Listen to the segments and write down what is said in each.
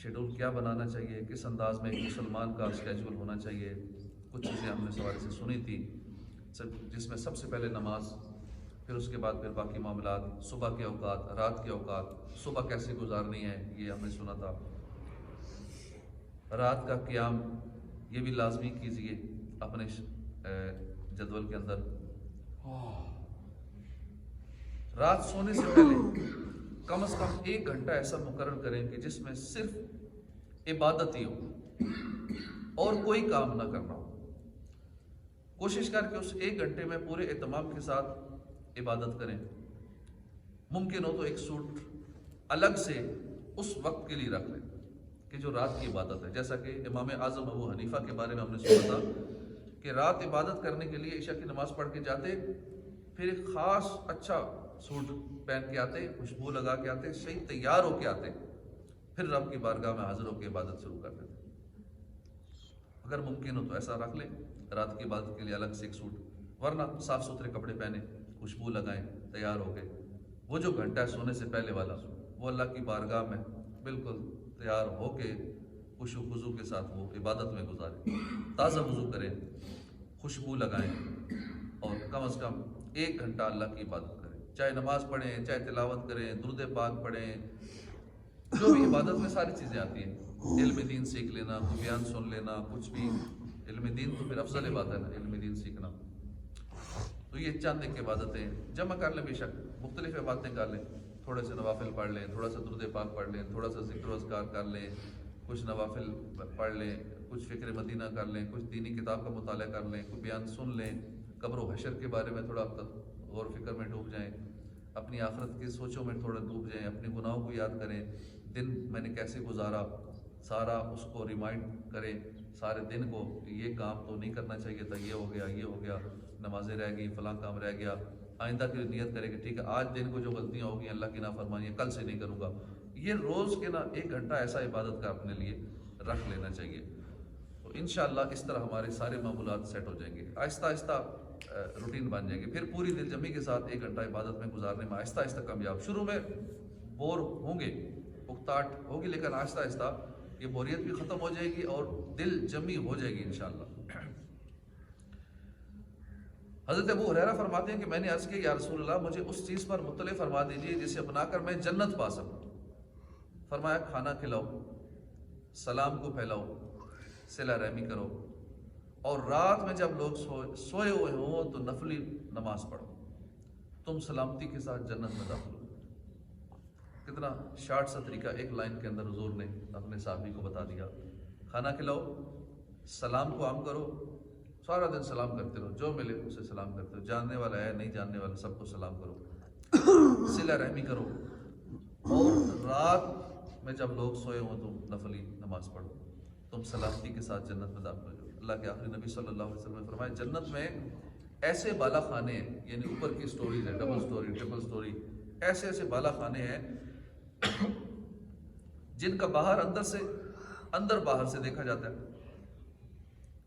Schedule کیا بنانا چاہیے، کس انداز میں ایک مسلمان کا اسکیجول ہونا چاہیے. کچھ چیزیں ہم نے اس حوالے سے سنی تھی، جس میں سب سے پہلے نماز، پھر اس کے بعد پھر باقی معاملات، صبح کے اوقات، رات کے اوقات، صبح کیسے گزارنی ہے یہ ہم نے سنا تھا. رات کا قیام یہ بھی لازمی کیجیے اپنے جدول کے اندر. رات سونے سے پہلے کم از کم 1 گھنٹہ ایسا مقرر کریں کہ جس میں صرف عبادت ہی ہو اور کوئی کام نہ کرنا ہو. کوشش کر کے اس 1 گھنٹے میں پورے اہتمام کے ساتھ عبادت کریں. ممکن ہو تو ایک سوٹ الگ سے اس وقت کے لیے رکھ لیں کہ جو رات کی عبادت ہے. جیسا کہ امام اعظم ابو حنیفہ کے بارے میں ہم نے سنا تھا کہ رات عبادت کرنے کے لیے عشاء کی نماز پڑھ کے جاتے، پھر ایک خاص اچھا سوٹ پہن کے آتے، خوشبو لگا کے آتے، صحیح تیار ہو کے آتے، پھر رب کی بارگاہ میں حاضر ہو کے عبادت شروع کر دیتے. اگر ممکن ہو تو ایسا رکھ لیں، رات کی عبادت کے لیے الگ سے ایک سوٹ، ورنہ صاف ستھرے کپڑے پہنیں، خوشبو لگائیں، تیار ہو گئے. وہ جو گھنٹہ ہے سونے سے پہلے والا، وہ اللہ کی بارگاہ میں بالکل تیار ہو کے خشوع و خضوع کے ساتھ وہ عبادت میں گزاریں. تازہ وضو کریں، خوشبو لگائیں اور کم از کم 1 گھنٹہ اللہ کی عبادت کریں. چاہے نماز پڑھیں، چاہے تلاوت کریں، درود پاک پڑھیں، جو بھی عبادت میں ساری چیزیں آتی ہیں. علم دین سیکھ لینا، کوئی بیان سن لینا، کچھ بھی. علم دین تو پھر افضل بات ہے نا، علم دین سیکھنا. تو یہ چند ایک عبادتیں جمع کر لیں، بے شک مختلف عبادتیں کر لیں. تھوڑے سے نوافل پڑھ لیں، تھوڑا سا درود پاک پڑھ لیں، تھوڑا سا ذکر و اذکار کر لیں، کچھ نوافل پڑھ لیں، کچھ فکر مدینہ کر لیں، کچھ دینی کتاب کا مطالعہ کر لیں، کوئی بیان سن لیں، قبر و حشر کے بارے میں تھوڑا غور و فکر میں ڈوب جائیں، اپنی آخرت کی سوچوں میں تھوڑا ڈوب جائیں، اپنے گناہوں کو یاد کریں، دن میں نے کیسے گزارا سارا اس کو ریمائنڈ کریں سارے دن کو کہ یہ کام تو نہیں کرنا چاہیے تھا، یہ ہو گیا، یہ ہو گیا، نمازیں رہ گئی، فلاں کام رہ گیا. آئندہ کی نیت کرے کہ ٹھیک ہے آج دن کو جو غلطیاں ہوگی اللہ کی نافرمانی کل سے نہیں کروں گا. یہ روز کے 1 گھنٹہ ایسا عبادت کا اپنے لیے رکھ لینا چاہیے. تو انشاءاللہ اس طرح ہمارے سارے معمولات سیٹ ہو جائیں گے، آہستہ آہستہ روٹین بن جائیں گے. پھر پوری دل جمی کے ساتھ 1 گھنٹہ عبادت میں گزارنے میں آہستہ آہستہ کامیاب. شروع میں بور ہوں گے، اکتاہٹ ہوگی، لیکن آہستہ آہستہ یہ بوریت بھی ختم ہو جائے گی اور دل جمی ہو جائے گی انشاءاللہ. حضرت ابو ہریرہ فرماتے ہیں کہ میں نے عرض کیا یا رسول اللہ مجھے اس چیز پر مطلع فرما دیجئے جسے اپنا کر میں جنت پا سکوں. فرمایا کھانا کھلاؤ، سلام کو پھیلاؤ، صلہ رحمی کرو، اور رات میں جب لوگ سوئے ہوئے ہوں تو نفلی نماز پڑھو، تم سلامتی کے ساتھ جنت میں داخل ہو. کتنا شارٹ سا طریقہ ایک لائن کے اندر حضور نے اپنے صحابی کو بتا دیا. کھانا کھلاؤ، سلام کو عام کرو، سارا دن سلام کرتے رہو، جو ملے اسے سلام کرتے رہو، جاننے والا ہے نہیں جاننے والا سب کو سلام کرو، صلہ رحمی کرو، اور رات میں جب لوگ سوئے ہوں تو نفلی نماز پڑھو، تم سلامتی کے ساتھ جنت میں داخل ہو جاؤ. اللہ کے آخری نبی صلی اللہ علیہ وسلم نے فرمایا جنت میں ایسے بالا خانے ہیں، یعنی اوپر کی سٹوریز ہیں، ڈبل سٹوری، ٹرپل سٹوری، ایسے ایسے بالا خانے ہیں جن کا باہر اندر سے اندر باہر سے دیکھا جاتا ہے.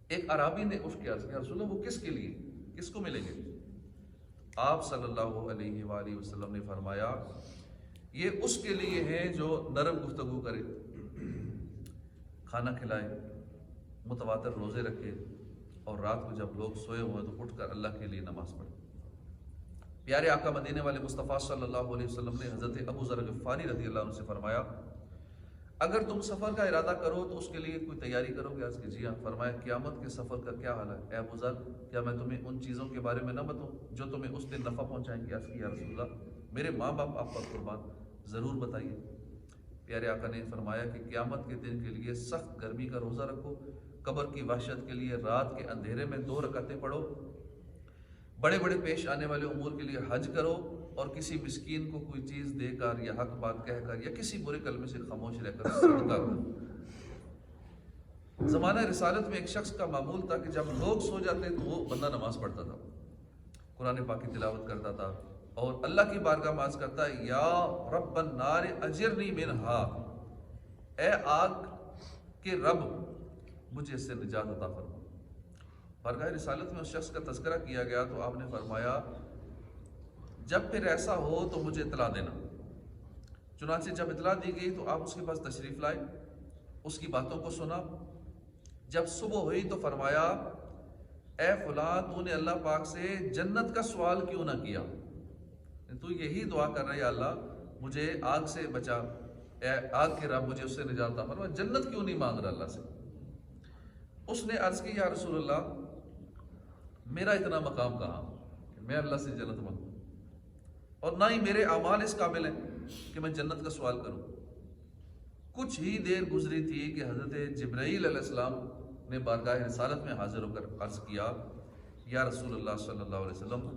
ایک عرابی نے اٹھ کے عرض کیا رسول اللہ وہ کس کے لیے، کس کو ملیں گے؟ آپ صلی اللہ علیہ وآلہ وسلم نے فرمایا یہ اس کے لیے ہے جو نرم گفتگو کرے، کھانا کھلائے، متواتر روزے رکھے، اور رات کو جب لوگ سوئے ہوئے تو اٹھ کر اللہ کے لیے نماز پڑھے. پیارے آقا مدینے والے مصطفیٰ صلی اللہ علیہ وسلم نے حضرت ابو ذر غفاری رضی اللہ عنہ سے فرمایا اگر تم سفر کا ارادہ کرو تو اس کے لیے کوئی تیاری کرو گے؟ عرض کی جی ہاں. فرمایا قیامت کے سفر کا کیا حال ہے؟ اے ابو ذر کیا میں تمہیں ان چیزوں کے بارے میں نہ بتاؤں جو تمہیں اس دن نفع پہنچائیں گے؟ عرض کی یا رسول اللہ میرے ماں باپ آپ پر قربان، ضرور بتائیے. پیارے آقا نے فرمایا کہ قیامت کے دن کے لیے سخت گرمی کا روزہ رکھو، قبر کی وحشت کے لیے رات کے اندھیرے میں 2 رکعتیں پڑھو، بڑے بڑے پیش آنے والے امور کے لیے حج کرو، اور کسی مسکین کو کوئی چیز دے کر یا حق بات کہہ کر یا کسی برے کلمے سے خاموش رہ کر صدقہ کرو. زمانہ رسالت میں ایک شخص کا معمول تھا کہ جب لوگ سو جاتے تو وہ بندہ نماز پڑھتا تھا، قرآن پاک کی تلاوت کرتا تھا اور اللہ کی بارگاہ میں عرض کرتا ہے یا رب النار اجرنی منہا، اے آگ کے رب مجھے اس سے نجات عطا فرما. بارگاہ رسالت میں اس شخص کا تذکرہ کیا گیا تو آپ نے فرمایا جب پھر ایسا ہو تو مجھے اطلاع دینا. چنانچہ جب اطلاع دی گئی تو آپ اس کے پاس تشریف لائے اس کی باتوں کو سنا. جب صبح ہوئی تو فرمایا اے فلاں تو نے اللہ پاک سے جنت کا سوال کیوں نہ کیا؟ تو یہی دعا کر رہا ہے یا اللہ مجھے آگ سے بچا، اے آگ کے رب مجھے اس سے نجات عطا فرما، جنت کیوں نہیں مانگ رہا اللہ سے؟ اس نے عرض کی یا رسول اللہ میرا اتنا مقام کہاں کہ میں اللہ سے جنت مانگوں، اور نہ ہی میرے اعمال اس قابل ہیں کہ میں جنت کا سوال کروں. کچھ ہی دیر گزری تھی کہ حضرت جبرائیل علیہ السلام نے بارگاہ رسالت میں حاضر ہو کر عرض کیا یا رسول اللہ صلی اللہ علیہ وسلم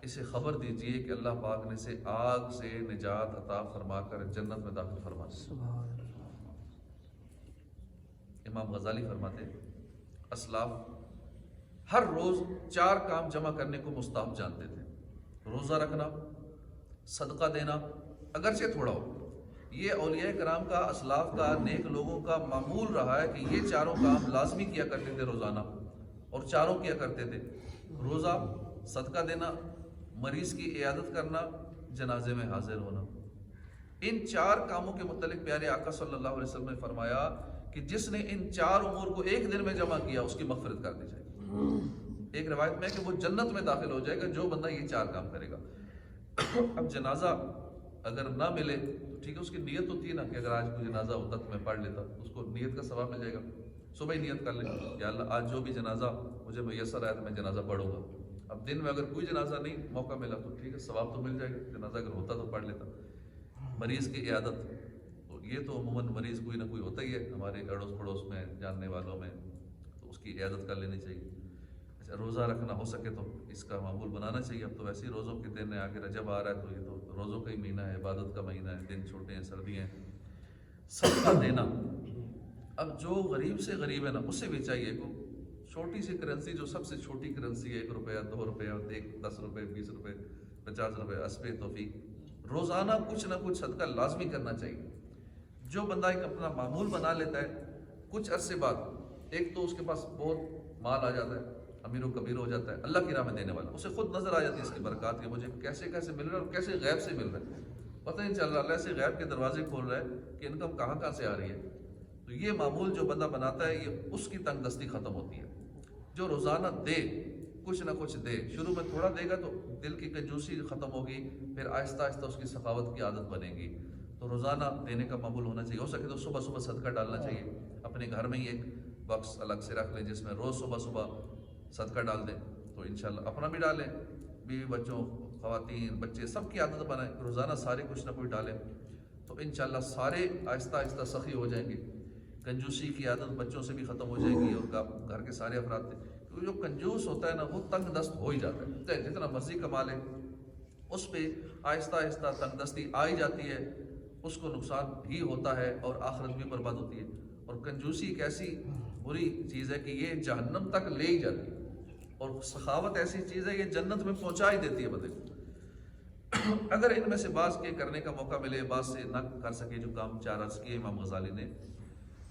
اسے خبر دیجئے کہ اللہ پاک نے اسے آگ سے نجات عطا فرما کر جنت میں داخل فرما دیا. امام غزالی فرماتے اسلاف ہر روز 4 کام جمع کرنے کو مستحب جانتے تھے. روزہ رکھنا، صدقہ دینا اگرچہ تھوڑا ہو. یہ اولیاء کرام کا، اسلاف کا، نیک لوگوں کا معمول رہا ہے کہ یہ 4 کام لازمی کیا کرتے تھے روزانہ، اور 4 کیا کرتے تھے: روزہ، صدقہ دینا، مریض کی عیادت کرنا، جنازے میں حاضر ہونا. ان 4 کاموں کے متعلق پیارے آقا صلی اللہ علیہ وسلم نے فرمایا کہ جس نے ان 4 امور کو ایک دن میں جمع کیا اس کی مغفرت کر دی جائے گی. ایک روایت میں ہے کہ وہ جنت میں داخل ہو جائے گا جو بندہ یہ 4 کام کرے گا. اب جنازہ اگر نہ ملے تو ٹھیک ہے، اس کی نیت ہوتی ہے نا کہ اگر آج کوئی جنازہ ہوتا تو میں پڑھ لیتا، اس کو نیت کا ثواب مل جائے گا. صبح ہی نیت کر لیں یا اللہ آج جو بھی جنازہ مجھے میسر آیا تو میں جنازہ پڑھوں گا. اب دن میں اگر کوئی جنازہ نہیں موقع ملا تو ٹھیک ہے، ثواب تو مل جائے گا. جنازہ اگر ہوتا تو پڑھ لیتا. مریض کی عیادت، تو یہ تو عموماً مریض کوئی نہ کوئی ہوتا ہی ہے ہمارے اڑوس پڑوس میں، جاننے والوں میں، تو اس کی عیادت کر لینی چاہیے. اچھا، روزہ رکھنا ہو سکے تو اس کا معمول بنانا چاہیے. اب تو ویسے ہی روزوں کے دن ہے، آگے رجب آ رہا ہے تو یہ تو روزوں کا ہی مہینہ ہے، عبادت کا مہینہ ہے، دن چھوٹے ہیں، سردیاں ہیں. صدقہ دینا، اب جو غریب سے غریب ہے نا اسے بھی چاہیے کو چھوٹی سی کرنسی، جو سب سے چھوٹی کرنسی ہے 1 روپیہ 2 روپیہ 10 روپے 20 روپے 50 روپے، حسب توفیق روزانہ کچھ نہ کچھ صدقہ لازمی کرنا چاہیے. جو بندہ ایک اپنا معمول بنا لیتا ہے، کچھ عرصے بعد ایک تو اس کے پاس بہت مال آ جاتا ہے، امیر و کبیر ہو جاتا ہے، اللہ کی راہ میں دینے والا، اسے خود نظر آ جاتی ہے اس کی برکات کہ مجھے کیسے کیسے مل رہا ہے اور کیسے غیب سے مل رہا ہے. پتہ نہیں چل رہا، اللہ سے غیب کے دروازے کھول رہا ہے کہ انکم کہاں کہاں سے آ رہی ہے. تو یہ معمول جو بندہ بناتا ہے یہ اس کی تنگ دستی ختم ہوتی ہے. جو روزانہ دے، کچھ نہ کچھ دے، شروع میں تھوڑا دے گا تو دل کی کنجوسی ختم ہوگی، پھر آہستہ آہستہ اس کی سخاوت کی عادت بنے گی. تو روزانہ دینے کا معمول ہونا چاہیے. ہو سکے تو صبح صبح صدقہ ڈالنا چاہیے. اپنے گھر میں ہی ایک باکس الگ سے رکھ لیں جس میں روز صبح صبح صدقہ ڈال دیں. تو انشاءاللہ اپنا بھی ڈالیں، بیوی بچوں، خواتین، بچے سب کی عادت بنائیں، روزانہ سارے کچھ نہ کچھ ڈالیں. تو انشاءاللہ سارے آہستہ آہستہ سخی ہو جائیں گے. کنجوسی کی عادت بچوں سے بھی ختم ہو جائے گی اور گھر کے سارے افراد سے. کیونکہ جو کنجوس ہوتا ہے نا وہ تنگ دست ہو ہی جاتا ہے، چاہے جتنا مرضی کما لے اس پہ آہستہ آہستہ تنگ دستی آ ہی جاتی ہے، اس کو نقصان ہی ہوتا ہے اور آخرت بھی برباد ہوتی ہے. اور کنجوسی ایک ایسی بری چیز ہے کہ یہ جہنم تک لے ہی جاتی ہے، اور سخاوت ایسی چیز ہے یہ جنت میں پہنچا ہی دیتی ہے بندے کو. اگر ان میں سے بعض کے کرنے کا موقع ملے، بعض سے نہ کر سکے جو کام 4 عرض کیے امام غزالی نے،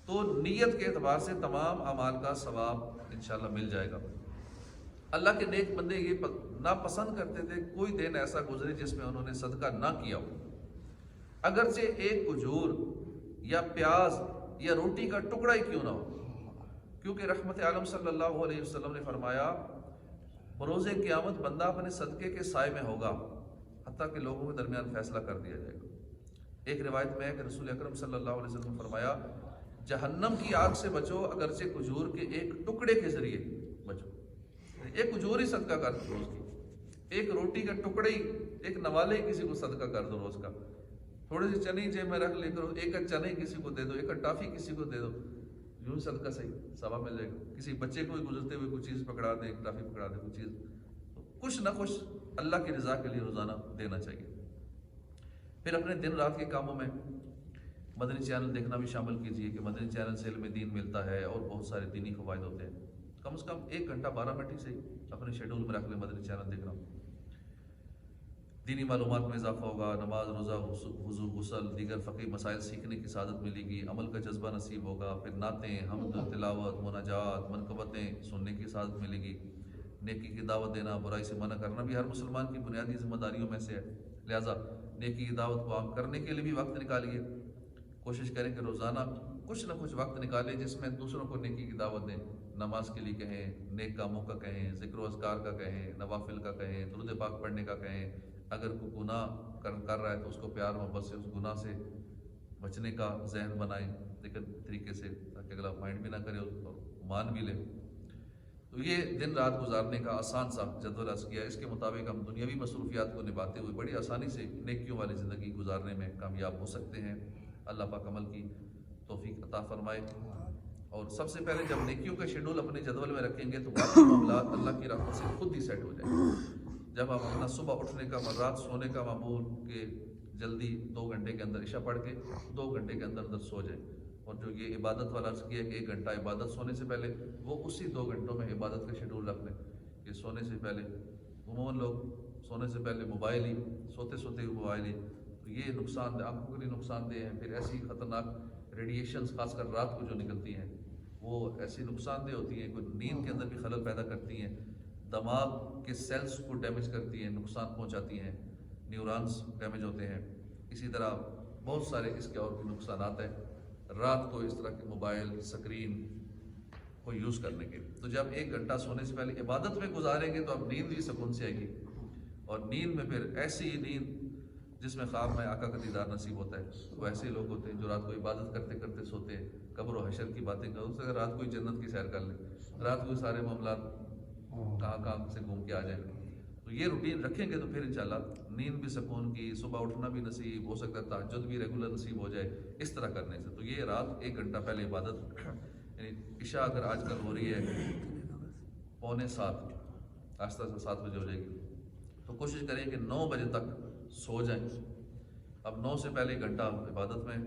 تو نیت کے اعتبار سے تمام اعمال کا ثواب انشاءاللہ مل جائے گا. اللہ کے نیک بندے یہ ناپسند کرتے تھے کوئی دن ایسا گزرے جس میں انہوں نے صدقہ نہ کیا ہو، اگرچہ ایک کھجور یا پیاز یا روٹی کا ٹکڑا ہی کیوں نہ ہو. کیونکہ رحمت عالم صلی اللہ علیہ وسلم نے فرمایا بروز قیامت بندہ اپنے صدقے کے سائے میں ہوگا حتیٰ کہ لوگوں کے درمیان فیصلہ کر دیا جائے گا. ایک روایت میں ہے کہ رسول اکرم صلی اللہ علیہ وسلم نے فرمایا جہنم کی آگ سے بچو اگرچہ کھجور کے ایک ٹکڑے کے ذریعے بچو. ایک کھجور ہی صدقہ کر دو روز کی، ایک روٹی کا ٹکڑے ہی، ایک نوالے ہی کسی کو صدقہ کر دو روز کا، تھوڑے سے چنے جیب میں رکھ لے کرو، ایک چنے کسی کو دے دو، ایک ٹافی کسی کو دے دو، یوں صدقہ صحیح ثواب مل جائے گا. کسی بچے کو بھی گزرتے ہوئے کوئی چیز پکڑا دے، ایک ٹافی پکڑا دے، کوئی چیز، کچھ نہ کچھ اللہ کی رضا کے لیے روزانہ دینا چاہیے. پھر اپنے دن رات کے کاموں میں مدنی چینل دیکھنا بھی شامل کیجیے کہ مدنی چینل سے علم دین ملتا ہے اور بہت سارے دینی فوائد ہوتے ہیں. کم از کم 1 گھنٹہ 12 منٹ ہی سے اپنے شیڈول میں رکھ لیں مدنی چینل دیکھنا. دینی معلومات میں اضافہ ہوگا، نماز، روزہ، وضو، غسل، دیگر فقہی مسائل سیکھنے کی سعادت ملے گی، عمل کا جذبہ نصیب ہوگا. پھر نعتیں، حمد، تلاوت، مناجات، منقبتیں سننے کی سعادت ملے گی. نیکی کی دعوت دینا، برائی سے منع کرنا بھی ہر مسلمان کی بنیادی ذمہ داریوں میں سے ہے. لہٰذا نیکی کی دعوت کو عام کرنے کے لیے بھی وقت نکالیے. کوشش کریں کہ روزانہ کچھ نہ کچھ وقت نکالیں جس میں دوسروں کو نیکی کی دعوت دیں. نماز کے لیے کہیں، نیک کاموں کا کہیں، ذکر و اذکار کا کہیں، نوافل کا کہیں، درود پاک پڑھنے کا کہیں. اگر کوئی گناہ کر رہا ہے تو اس کو پیار محبت سے اس گناہ سے بچنے کا ذہن بنائیں لیکن طریقے سے، تاکہ اگلا مائنڈ بھی نہ کرے اور مان بھی لے. تو یہ دن رات گزارنے کا آسان سا جدول عرض کیا. اس کے مطابق ہم دنیاوی مصروفیات کو نبھاتے ہوئے بڑی آسانی سے نیکیوں والی زندگی گزارنے میں کامیاب ہو سکتے ہیں. اللہ پاک عمل کی توفیق عطا فرمائے. اور سب سے پہلے جب نیکیوں کا شیڈول اپنے جدول میں رکھیں گے تو باقی معاملات اللہ کی رحمت سے خود ہی سیٹ ہو جائیں گے. جب آپ اپنا صبح اٹھنے کا، رات سونے کا معمول کہ جلدی 2 گھنٹے کے اندر عشاء پڑھ کے 2 گھنٹے کے اندر سو جائیں. اور جو یہ عبادت والا عرض کیا کہ 1 گھنٹہ عبادت سونے سے پہلے، وہ اسی 2 گھنٹوں میں عبادت کا شیڈول رکھ لیں کہ سونے سے پہلے. عموماً لوگ سونے سے پہلے موبائل ہی، سوتے سوتے ہی موبائل ہی، تو یہ نقصان دہ، آنکھوں کے لیے نقصان دہ ہیں. پھر ایسی خطرناک ریڈیشنز خاص کر رات کو جو نکلتی ہیں وہ ایسی نقصان دہ ہوتی ہیں، کوئی نیند کے اندر بھی خلل پیدا کرتی ہیں، دماغ کے سیلز کو ڈیمیج کرتی ہیں، نقصان پہنچاتی ہیں، نیورانس ڈیمیج ہوتے ہیں. اسی طرح بہت سارے اس کے اور بھی نقصانات ہیں رات کو اس طرح کے موبائل اسکرین کو یوز کرنے کے. تو جب 1 گھنٹہ سونے سے پہلے عبادت میں گزاریں گے تو اب نیند بھی سکون سے آئے گی. اور نیند میں پھر ایسی نیند جس میں خواب میں آقا کا دیدار نصیب ہوتا ہے. وہ ایسے لوگ ہوتے ہیں جو رات کو عبادت کرتے کرتے سوتے ہیں، قبر و حشر کی باتیں کرو. اگر رات کو جنت کی سیر کر لیں، رات کو سارے معاملات کہاں سے گھوم کے آ جائیں. تو یہ روٹین رکھیں گے تو پھر انشاءاللہ نیند بھی سکون کی، صبح اٹھنا بھی نصیب ہو سکتا ہے، تہجد بھی ریگولر نصیب ہو جائے اس طرح کرنے سے. تو یہ رات 1 گھنٹہ پہلے عبادت، یعنی عشاء اگر آج کل ہو رہی ہے 6:45، آہستہ آہستہ 7 بجے ہو جائے گی، تو کوشش کریں کہ 9 بجے تک سو جائیں. اب 9 سے پہلے 1 گھنٹہ عبادت میں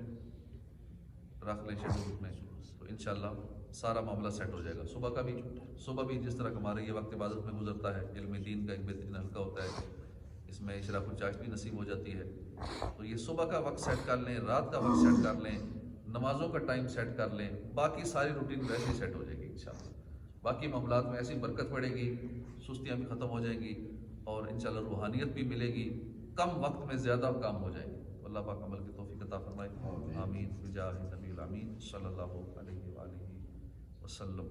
رکھ لیں شیڈول میں، تو انشاءاللہ سارا معاملہ سیٹ ہو جائے گا. صبح بھی جس طرح ہمارا یہ وقت عبادت میں گزرتا ہے، علم دین کا ایک بہترین حلقہ ہوتا ہے، اس میں اشراق الچاشت بھی نصیب ہو جاتی ہے. تو یہ صبح کا وقت سیٹ کر لیں، رات کا وقت سیٹ کر لیں، نمازوں کا ٹائم سیٹ کر لیں، باقی ساری روٹین ویسے ہی سیٹ ہو جائے گی انشاءاللہ. باقی معاملات میں ایسی برکت پڑے گی، سستیاں بھی ختم ہو جائیں گی اور انشاءاللہ روحانیت بھی ملے گی، کم وقت میں زیادہ کام ہو جائیں گے. اللہ پاک عمل کی توفیق عطا فرمائے. آمین بجاہ نبی الامین صلی اللہ علیہ وآلہ وسلم.